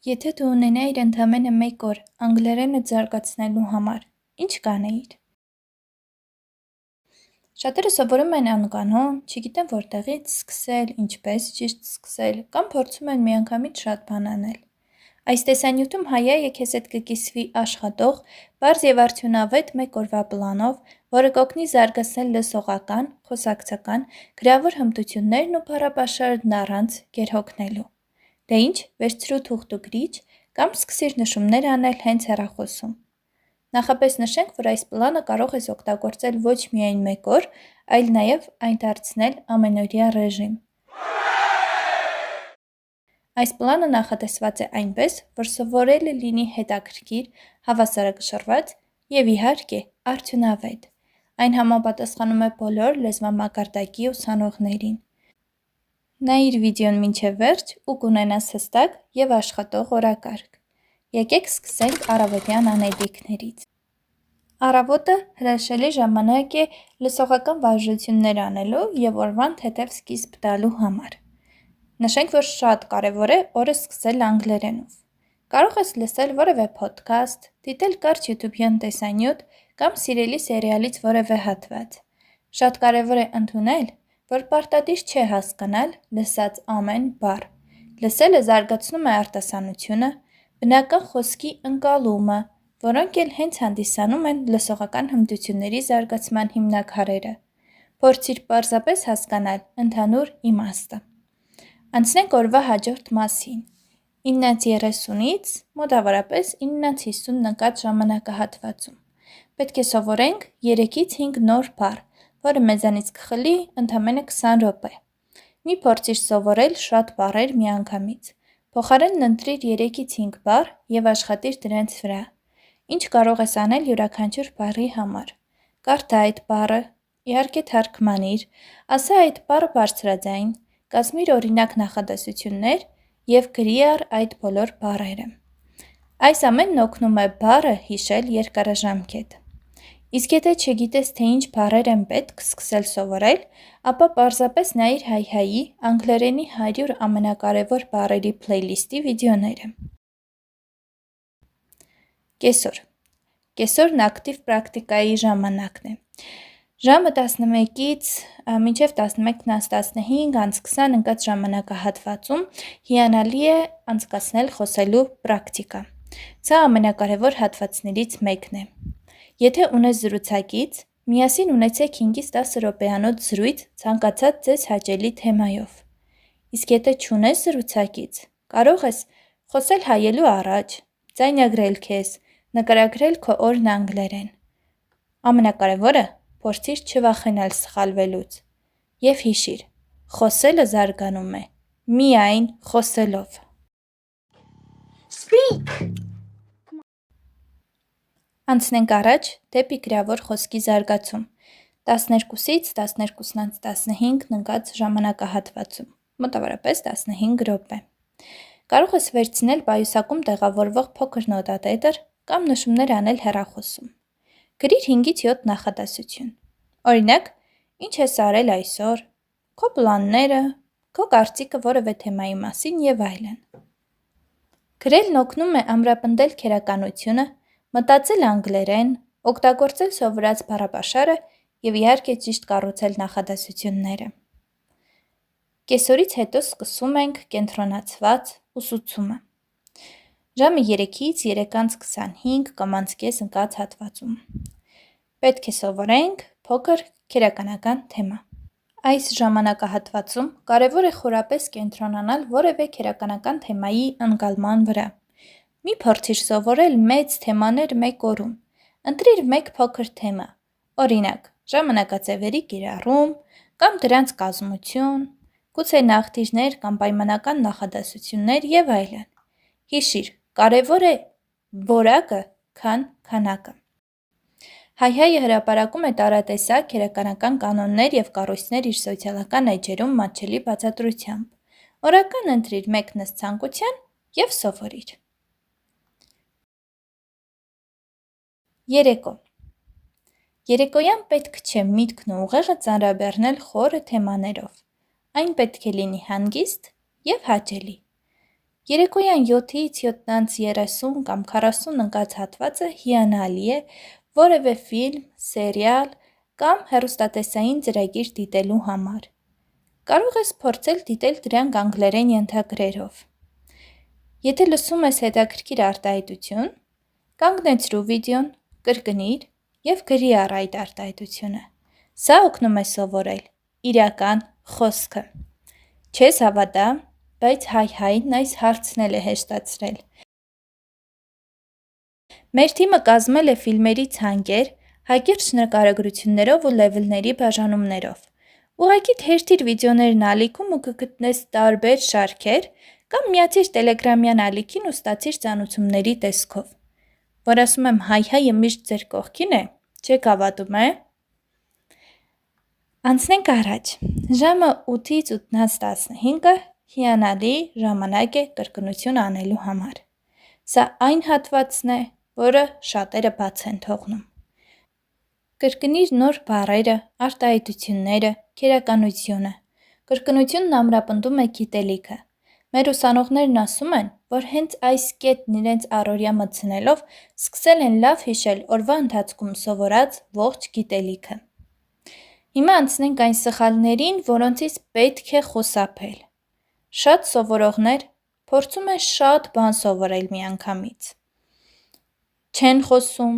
Եթե դու ունենայիր ընդամենը 1 օր անգլերենը զարգացնելու համար, ինչ կանեիր։ Շատերը սովորում են անկանոն, չգիտեն որտեղից սկսել, ինչպես ճիշտ սկսել, կամ փորձում են միանգամից շատ բան անել։ Այս տեսանյութում Հայայը քեզ հետ կկիսվի աշխատող, պարզ եւ արդյունավետ 1 օրվա պլանով, որը կօգնի զարգացնել լսողական, խոսակցական, գրավոր հմտություններն ու բառապաշարն առանց գերհոգնելու։ Դե ինչ, վերցրու թուղթ ու գրիչ կամ սկսիր նշումներ անել հենց հեռախոսում։ Նախապես նշենք, որ այս պլանը կարող ես օգտագործել ոչ միայն 1 օր, այլ նաև այն դարձնել ամենօրյա ռեժիմ։ Այս պլանը նախատեսված է այնպես, որ սովորելը լինի հետաքրքիր, հավասարակշռված եւ իհարկե արդյունավետ։ Այն համապատասխանում է բոլոր լեզվամակարդակի ուսանողներին։ Նայիր վիդեոն մինչև վերջ ու կունենաս հստակ եւ աշխատող օրակարգ։ Եկեք սկսենք առավոտյան անելիքներից։ Առավոտը հրաշալի ժամանակ է լսողական վարժություններ անելու եւ օրվան թեթև սկիզբ տալու համար։ Նշենք, որ շատ կարևոր է օրը սկսել անգլերենով։ Կարող ես լսել որևէ փոդքասթ, դիտել կարճ YouTube-յան տեսանյութ կամ սիրելի սերիալից որևէ հատված։ Շատ կարևոր է ընդունել, որ պարտադիր չէ հասկանալ լսած ամեն բառ։ Լսելը զարգացնում է արտասանությունը, բնական խոսքի ընկալումը, որոնք էլ հենց հանդիսանում են լսողական հմտությունների զարգացման հիմնաքարերը։ Փորձիր պարզապես հասկանալ ընդհանուր իմաստը։ Անցնենք օրվա հաջորդ մասին։ 9:30-ից մոտավորապես 9:50 նկատ ժամանակահատվածում։ Պետք է սովորենք 3-ից 5 նոր բառ, որը մեզանից կխլի ընդամենը 20 րոպե։ Մի փորձիր սովորել շատ բառեր միանգամից։ Փոխարենն ընտրիր 3-ից 5 բառ եւ աշխատիր դրանց վրա։ Ինչ կարող ես անել յուրաքանչյուր բառի համար։ Կարդա այդ բառը, իհարկե թարգմանիր, ասա այդ բառը բարձրաձայն, կազմիր օրինակ նախադասություններ եւ գրի առ այդ բոլոր բառերը։ Այս ամենն օգնում է բառը հիշել երկարաժամկետ։ Իսկ եթե չգիտես, թե ինչ բառեր են պետք սկսել սովորել, ապա պարզապես նայիր Հայհայի անգլերենի 100 ամենակարևոր բառերի փլեյլիսթի վիդեոները։ Կեսօր։ Կեսօրն ակտիվ պրակտիկայի ժամանակն է։ Ժամը 11-ից մինչև 11:15-20 ընկած ժամանակահատվածում հիանալի է անցկացնել խոսելու պրակտիկա։ Սա ամենակարևոր հատվածներից մեկն է։ Եթե ունես զրուցակից, միասին ունեցեք 5-ից 10 րոպեանոց զրույց ցանկացած ձեզ հաճելի թեմայով։ Իսկ եթե չունես զրուցակից, կարող ես խոսել հայելու առաջ, ձայնագրել քեզ, նկարագրել քո օրն անգլերեն։ Ամենակարևորը՝ փորձիր չվախենալ սխալվելուց եւ հիշիր, խոսելը զարգանում է միայն խոսելով։ Speak. Անցնենք առաջ դեպի գրավոր խոսքի զարգացում 12-ից 12:15 ընկած ժամանակահատվածում, մոտավորապես 15 րոպե։ Կարող ես վերցնել պայուսակում տեղավորվող փոքր նոտատետր կամ նշումներ անել հեռախոսում։ Գրիր 5-ից 7 նախադասություն։ Օրինակ, ինչ ես արել այսօր, քո պլանները, քո կարծիքը որևէ թեմայի մասին եւ այլն։ Գրելն օգնում է ամրապնդել քերականությունը, մտածել անգլերեն, օգտագործել սովորած բառապաշարը եւ իհարկե ճիշտ կառուցել նախադասությունները։ Կեսօրից հետո սկսում ենք կենտրոնացված ուսուցումը։ Ժամը 3-ից 3:25 կամ անցկես ընկած հատվածում։ Պետք է սովորենք փոքր քերականական թեմա։ Այս ժամանակահատվածում կարևոր է խորապես կենտրոնանալ որևէ քերականական թեմայի ընկալման վրա։ Մի փորձիր սովորել մեծ թեմաներ 1 օրում։ Ընտրիր 1 փոքր թեմա, օրինակ՝ ժամանակաձևերի կիրառում կամ դրանց կազմություն, գուցե նախտիժներ կամ պայմանական նախադասություններ եւ այլն։ Հիշիր, կարևոր է որակը, քան քանակը։ Հայհայը հրապարակում է տարատեսակ քերականական կանոններ եւ կառույցներ իր սոցիալական էջերում մատչելի բացատրությամբ։ Օրական ընտրիր մեկն ըստ ցանկության եւ սովորիր։ Երեկո։ Երեկոյան պետք չէ միտքն ու ուղեղը ծանրաբեռնել խորը թեմաներով։ Այն պետք է լինի հանգիստ եւ հաճելի։ Երեկոյան 7-ից 7:30 կամ 40 ընկած հատվածը հիանալի է որևէ ֆիլմ, սերիալ կամ հեռուստատեսային ծրագիր դիտելու համար։ Կարող ես փորձել դիտել դրանք անգլերեն ենթագրերով։ Եթե լսում ես հետաքրքիր արտահայտություն, կանգնեցրու վիդեոն, կրկնիր և գրի առ այդ արտահայտությունը։ Սա օգնում է սովորել իրական խոսքը։ Չես հավատա, բայց հայ-հայն այս հարցն էլ է հեշտացրել։ Մեր թիմը կազմել է ֆիլմերի ցանկեր, հակիրճ նկարագրություններով ու լեվելների բաժանումներով։ Ուղղակի թերթիր վիդեոներն ալիքում ու կգտնես տարբեր շարքեր կամ միացիր տելեգրամյան ալիքին ու ստացիր ծանուցումների տեսքով։ Որ ասում եմ հայ-հայը միշտ ձեր կողքին է, չեք հավատում, է։ Անցնենք առաջ։ Ժամը 8-ից 8:15-ը հիանալի ժամանակ է կրկնություն անելու համար։ Սա այն հատվածն է, որը շատերը բաց են թողնում։ Կրկնիր նոր բառերը, արտահայտությունները, քերականությունը։ Կրկնությունն ամրապնդում է գիտելիքը։ Մեր ուսանողներն ասում են, որ հենց այս կետն իրենց առօրյա մտցնելով սկսել են լավ հիշել օրվա ընթացքում սովորած ողջ գիտելիքը։ Հիմա անցնենք այն սխալներին, որոնցից պետք է խուսափել։ Շատ սովորողներ փորձում են շատ բան սովորել միանգամից։ Չեն խոսում,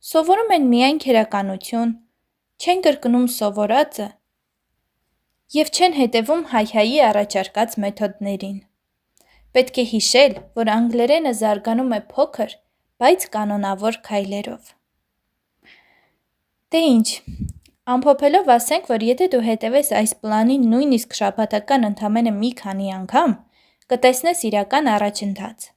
սովորում են միայն քերականություն, չեն կրկնում սովորածը և չեն հետևում հայ-հայի առաջարկած մեթոդներին։ Պետք է հիշել, որ անգլերենը զարգանում է փոքր, բայց կանոնավոր քայլերով։ Դե ինչ, ամփոփելով ասենք, որ եթե դու հետևես այս պլանին նույնիսկ շաբաթական ընդամենը մի քանի անգամ, կտեսնես իրական առաջընթաց։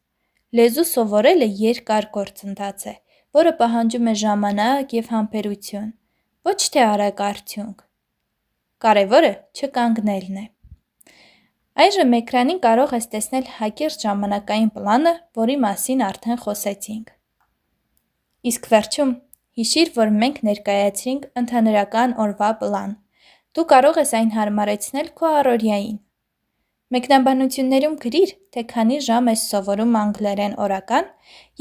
Լեզու սովորելը երկար գործընթաց է, որը պահանջում է ժամանակ և համբերություն, ոչ թե արագ արդյունք։ Կարևորը չկանգնելն է։ Այժմ էկրանին կարող ես տեսնել հակիրճ ժամանակային պլանը, որի մասին արդեն խոսեցինք։ Իսկ վերջում հիշիր, որ մենք ներկայացրինք ընդհանրական օրվա պլան։ Դու կարող ես այն հարմարեցնել քո առօրյային։ Մեկնաբանություններում գրիր, թե քանի ժամ ես սովորում անգլերեն օրական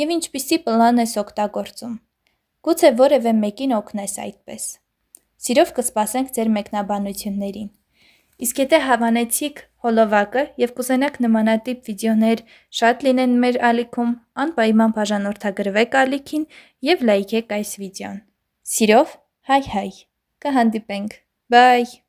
և ինչպիսի պլան ես օգտագործում։ Գուցե որևէ մեկին օգնես այդպես։ Սիրով կսպասենք ձեր մեկնաբանություններին։ Իսկ եթե հավանեցիք հոլովակը և կուզենաք նմանատիպ վիդեոներ շատ լինեն մեր ալիքում, անպայման բաժանորդագրվեք ալիքին և լայքեք այս վիդեոն։ Սիրով, հայ-հայ, կհանդիպենք, բայ։